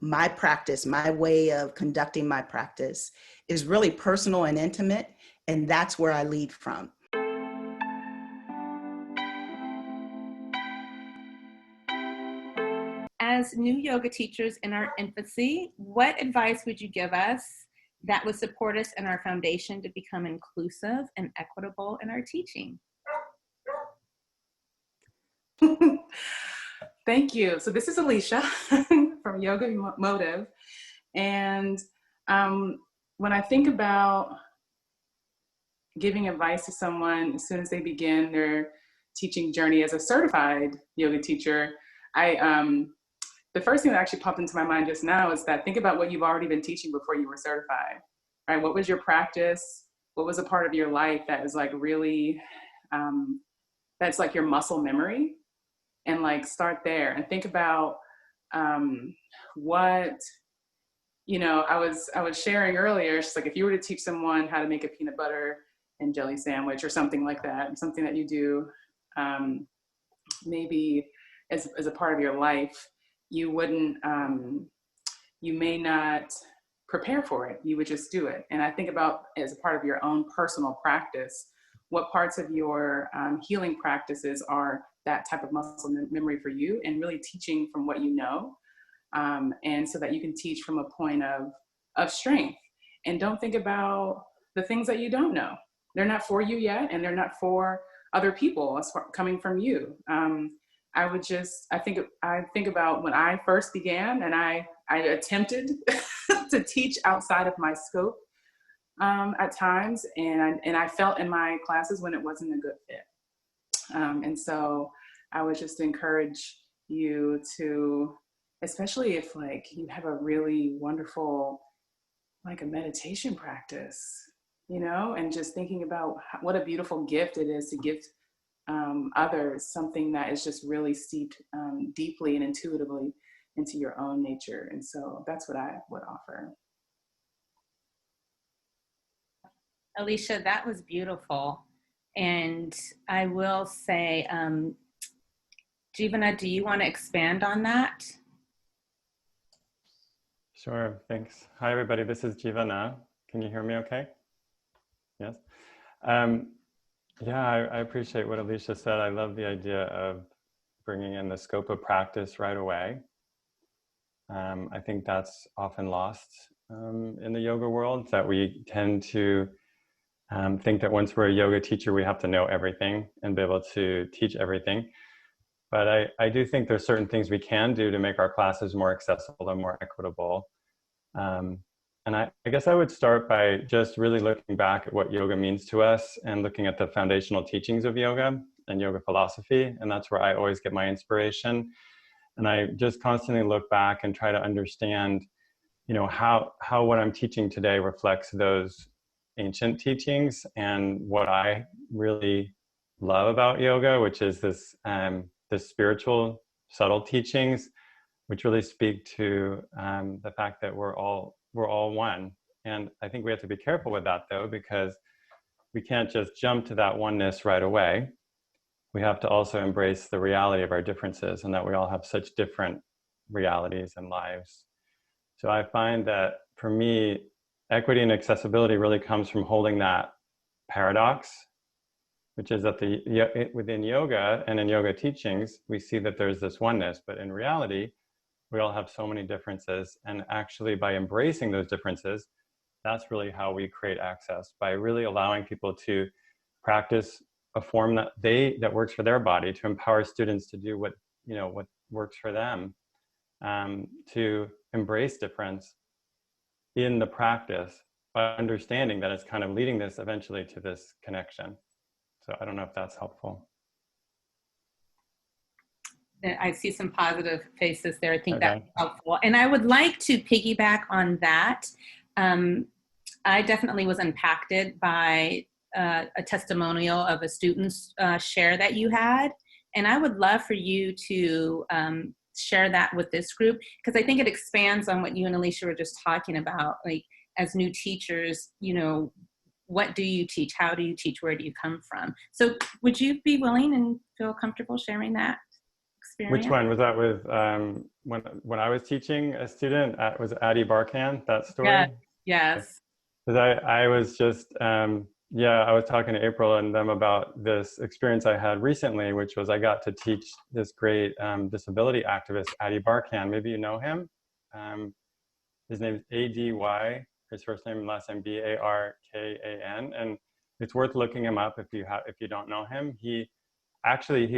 my practice, my way of conducting my practice is really personal and intimate, and that's where I lead from. As new yoga teachers in our infancy, what advice would you give us that would support us in our foundation to become inclusive and equitable in our teaching? Thank you. So this is Alecia from YogaMotif. And when I think about giving advice to someone as soon as they begin their teaching journey as a certified yoga teacher, the first thing that actually popped into my mind just now is that think about what you've already been teaching before you were certified, right? What was your practice? What was a part of your life that was like really, that's like your muscle memory? And like start there and think about what, you know, I was sharing earlier, it's like if you were to teach someone how to make a peanut butter and jelly sandwich or something like that, something that you do maybe as a part of your life, you wouldn't, you may not prepare for it. You would just do it. And I think about as a part of your own personal practice, what parts of your healing practices are that type of muscle memory for you, and really teaching from what you know. And so that you can teach from a point of strength. And don't think about the things that you don't know. They're not for you yet, and they're not for other people. It's coming from you. I think about when I first began and I attempted to teach outside of my scope at times, and I felt in my classes when it wasn't a good fit. And so I would just encourage you to, especially if like you have a really wonderful, like a meditation practice, you know, and just thinking about what a beautiful gift it is to give others something that is just really steeped deeply and intuitively into your own nature. And so that's what I would offer. Alecia, that was beautiful. And I will say, Jivana, do you want to expand on that? Sure, thanks. Hi, everybody. This is Jivana. Can you hear me okay? Yes. Yeah, I appreciate what Alecia said. I love the idea of bringing in the scope of practice right away. I think that's often lost in the yoga world, that we tend to think that once we're a yoga teacher, we have to know everything and be able to teach everything. But I do think there's certain things we can do to make our classes more accessible and more equitable. And I guess I would start by just really looking back at what yoga means to us and looking at the foundational teachings of yoga and yoga philosophy. And that's where I always get my inspiration. And I just constantly look back and try to understand, you know, how what I'm teaching today reflects those ancient teachings and what I really love about yoga, which is this spiritual, subtle teachings, which really speak to the fact that we're all one. And I think we have to be careful with that, though, because we can't just jump to that oneness right away. We have to also embrace the reality of our differences and that we all have such different realities and lives. So I find that for me, equity and accessibility really comes from holding that paradox, which is that within yoga and in yoga teachings, we see that there's this oneness, but in reality, we all have so many differences. And actually by embracing those differences, that's really how we create access, by really allowing people to practice a form that works for their body, to empower students to do what works for them, to embrace difference in the practice, by understanding that it's kind of leading this eventually to this connection. So I don't know if that's helpful. I see some positive faces there. I think that's helpful. And I would like to piggyback on that. I definitely was impacted by a testimonial of a student's share that you had. And I would love for you to share that with this group, because I think it expands on what you and Alecia were just talking about. Like, as new teachers, you know, what do you teach? How do you teach? Where do you come from? So would you be willing and feel comfortable sharing that experience? Which one was that with when I was teaching a student? Was Addie Barkan, that story? Yes. Yes. Because I was just I was talking to April and them about this experience I had recently, which was I got to teach this great disability activist, Addie Barkan. Maybe you know him. His name is A-D-Y, his first name and last name B-A-R-K-A-N, and it's worth looking him up if you don't know him. He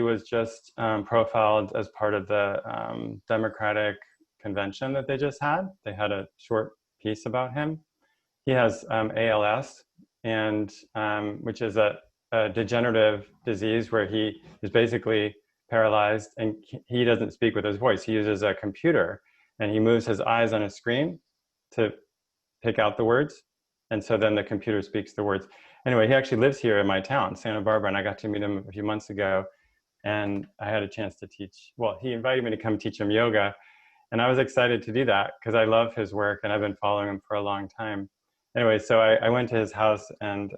was just profiled as part of the Democratic convention that they just had. They had a short piece about him. He has ALS, and which is a degenerative disease where he is basically paralyzed and he doesn't speak with his voice. He uses a computer and he moves his eyes on a screen to pick out the words. And so then the computer speaks the words. Anyway, he actually lives here in my town, Santa Barbara, and I got to meet him a few months ago. And I had a chance to teach, well, he invited me to come teach him yoga. And I was excited to do that because I love his work and I've been following him for a long time. Anyway, so I went to his house and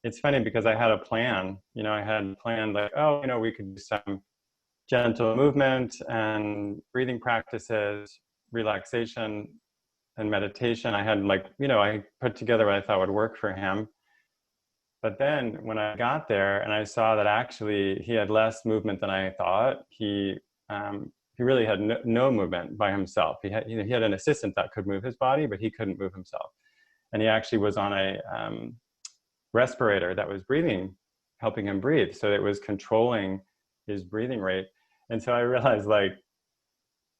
it's funny because I had a plan. I had planned like, we could do some gentle movement and breathing practices, relaxation and meditation. I had I put together what I thought would work for him. But then when I got there and I saw that actually he had less movement than I thought, he really had no movement by himself. He had an assistant that could move his body, but he couldn't move himself. And he actually was on a respirator that was helping him breathe. So it was controlling his breathing rate. And so I realized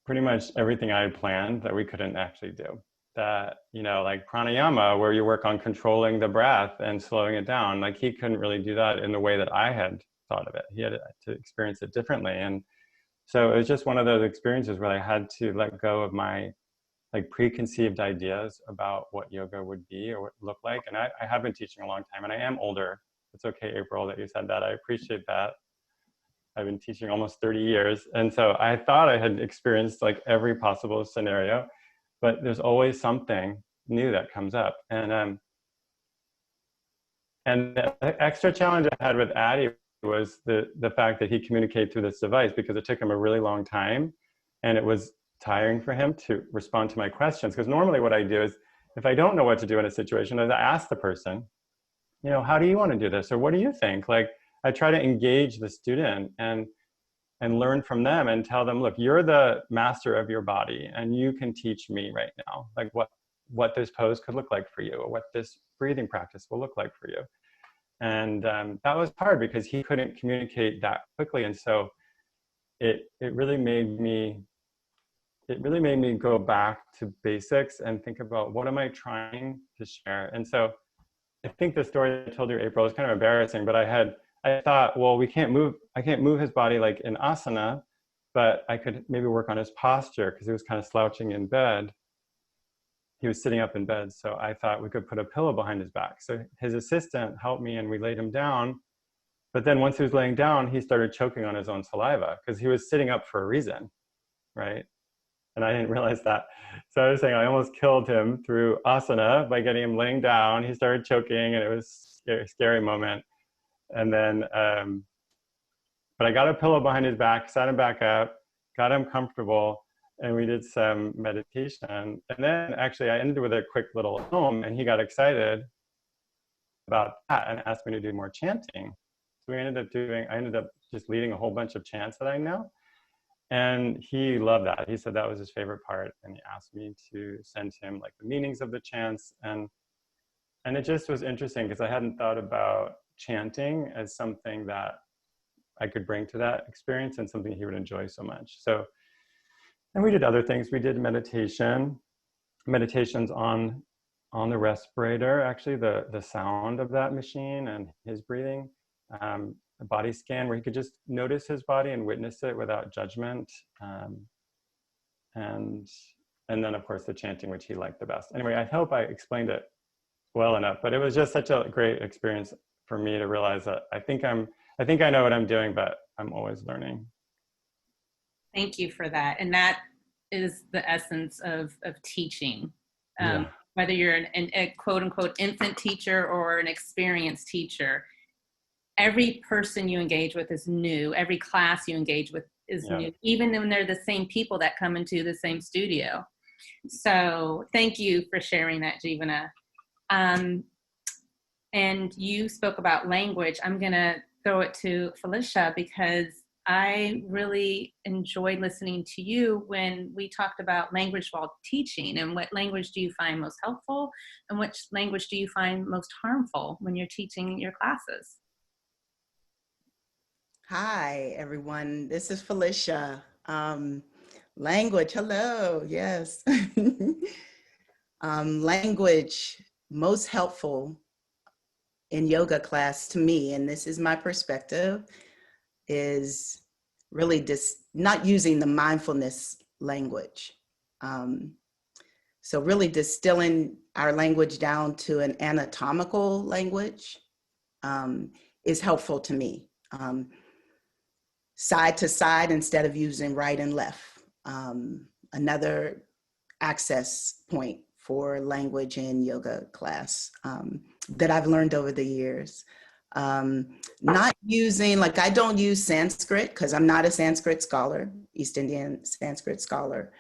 pretty much everything I had planned that we couldn't actually do. That, like pranayama, where you work on controlling the breath and slowing it down, he couldn't really do that in the way that I had thought of it. He had to experience it differently. And so it was just one of those experiences where I had to let go of my preconceived ideas about what yoga would be or what it looked like. And I have been teaching a long time and I am older. It's okay, April, that you said that. I appreciate that. I've been teaching almost 30 years. And so I thought I had experienced every possible scenario, but there's always something new that comes up. And the extra challenge I had with Addie was the fact that he communicated through this device because it took him a really long time and it was tiring for him to respond to my questions. Because normally what I do is if I don't know what to do in a situation, I ask the person, how do you want to do this? Or what do you think? I try to engage the student and learn from them and tell them, look, you're the master of your body and you can teach me right now, what this pose could look like for you or what this breathing practice will look like for you. And that was hard because he couldn't communicate that quickly. And so it really made me go back to basics and think about what am I trying to share. And so I think the story I told you, April, was kind of embarrassing, but I thought, well, I can't move his body in asana, but I could maybe work on his posture because he was kind of slouching in bed. He was sitting up in bed. So I thought we could put a pillow behind his back. So his assistant helped me and we laid him down. But then once he was laying down, he started choking on his own saliva because he was sitting up for a reason, right? And I didn't realize that. So I was saying I almost killed him through asana by getting him laying down. He started choking and it was a scary moment. And then, but I got a pillow behind his back, sat him back up, got him comfortable, and we did some meditation. And then actually I ended with a quick little home and he got excited about that and asked me to do more chanting. So I ended up just leading a whole bunch of chants that I know. And he loved that. He said that was his favorite part. And he asked me to send him the meanings of the chants. And it just was interesting because I hadn't thought about chanting as something that I could bring to that experience and something he would enjoy so much. So, and we did other things. We did meditations on the respirator, actually the sound of that machine and his breathing, a body scan where he could just notice his body and witness it without judgment. And then of course the chanting, which he liked the best. Anyway, I hope I explained it well enough, but it was just such a great experience for me to realize that I think I know what I'm doing, but I'm always learning. Thank you for that. And that is the essence of teaching. Yeah. Whether you're a quote unquote infant teacher or an experienced teacher, every person you engage with is new. Every class you engage with new, even when they're the same people that come into the same studio. So thank you for sharing that, Jivana. And you spoke about language. I'm going to throw it to Felicia because I really enjoyed listening to you when we talked about language while teaching, and what language do you find most helpful and which language do you find most harmful when you're teaching your classes? Hi, everyone. This is Felicia. Language, hello, yes. Language most helpful in yoga class to me, and this is my perspective, is really just not using the mindfulness language. So really distilling our language down to an anatomical language is helpful to me. Side to side instead of using right and left. Another access point for language in yoga class that I've learned over the years. Not using, like I don't use Sanskrit because I'm not a Sanskrit scholar, East Indian Sanskrit scholar,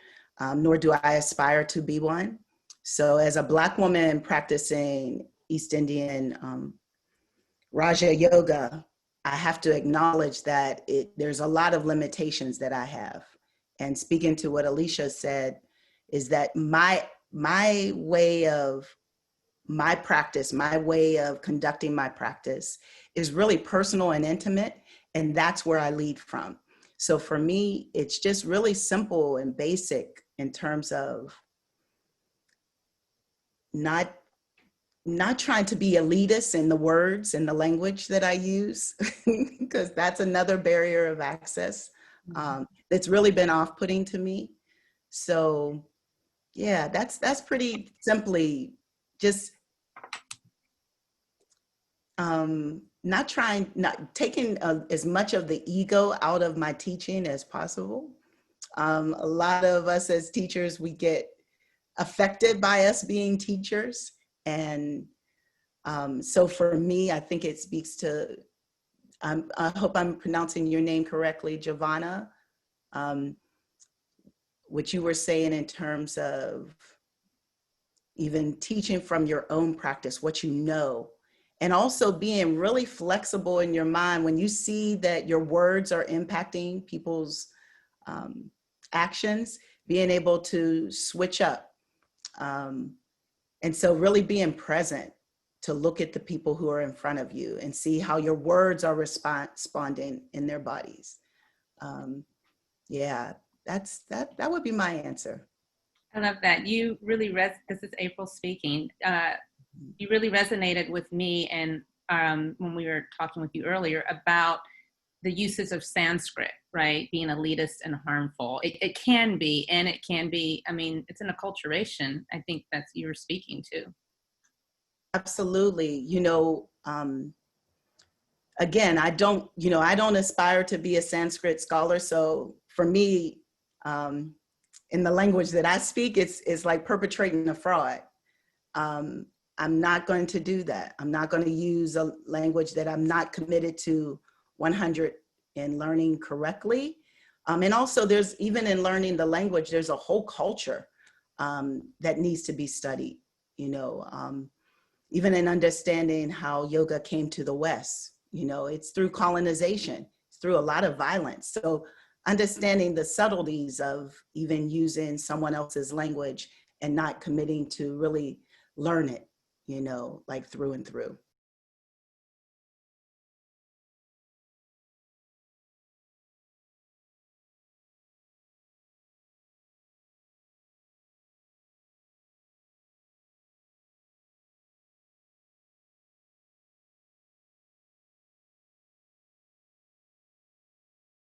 nor do I aspire to be one. So as a Black woman practicing East Indian Raja Yoga, I have to acknowledge that there's a lot of limitations that I have. And speaking to what Alecia said, is that my way of my practice, my way of conducting my practice is really personal and intimate, and that's where I lead from. So for me, it's just really simple and basic in terms of not trying to be elitist in the words and the language that I use, because that's another barrier of access that's really been off-putting to me. So yeah, that's pretty simply just not taking as much of the ego out of my teaching as possible. A lot of us as teachers, we get affected by us being teachers. And so for me, I think it speaks to, I hope I'm pronouncing your name correctly, Jivana, what you were saying in terms of even teaching from your own practice, what you know, and also being really flexible in your mind when you see that your words are impacting people's actions, being able to switch up. And so really being present to look at the people who are in front of you and see how your words are responding in their bodies. Yeah, that would be my answer. I love that. You really, this is April speaking. You really resonated with me, and when we were talking with you earlier about the uses of Sanskrit, right, being elitist and harmful. It can be, and it can be, I mean, it's an acculturation. I think that's you were speaking to. Absolutely. Again, I don't aspire to be a Sanskrit scholar. So for me, in the language that I speak, it's like perpetrating a fraud. I'm not going to do that. I'm not going to use a language that I'm not committed to 100 in learning correctly. And also there's, even in learning the language, there's a whole culture that needs to be studied, even in understanding how yoga came to the West. It's through colonization, it's through a lot of violence. So understanding the subtleties of even using someone else's language and not committing to really learn it, like through and through.